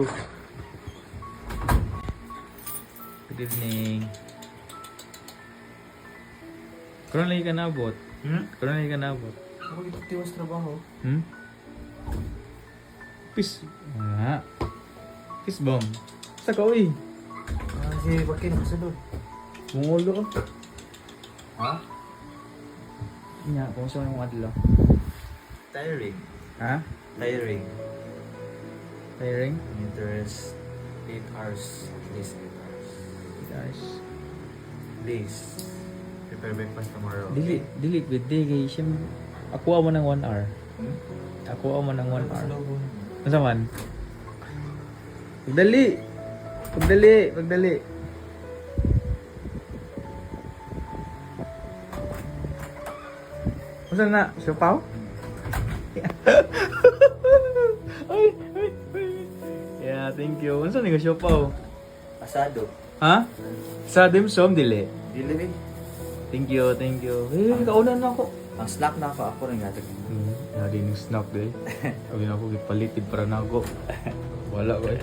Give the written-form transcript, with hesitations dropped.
Good evening. Karon lagi ka nabot. Karon lagi ka nabot. Ako dito tiwas trabaho. Peace. Peace bomb. Sa ka uy. Si Bakin, kasunod. Mungulo ka. Ha? Nya, kung saan yung adlaw. Tiring. Ha? Tiring. Tiring? Interest 8 hours. At least 8 hours. Guys. Please. Prepare breakfast tomorrow. Delete with day kay siya. Ako mo ng 1 hour. Ako mo ng 1 hour. Ano man? Pagdali. Pagdali. Masa na? Siopaw? ay. Yeah, thank you. Masa ni siopaw? Asado. Ha? Sa dimsum dili. Dili. Thank you. Eh, kauna na ako. Ang snack na ako rin yatag. Nadi ng snack day. Sabi na ako, ipalitid para na ako. Wala ko eh.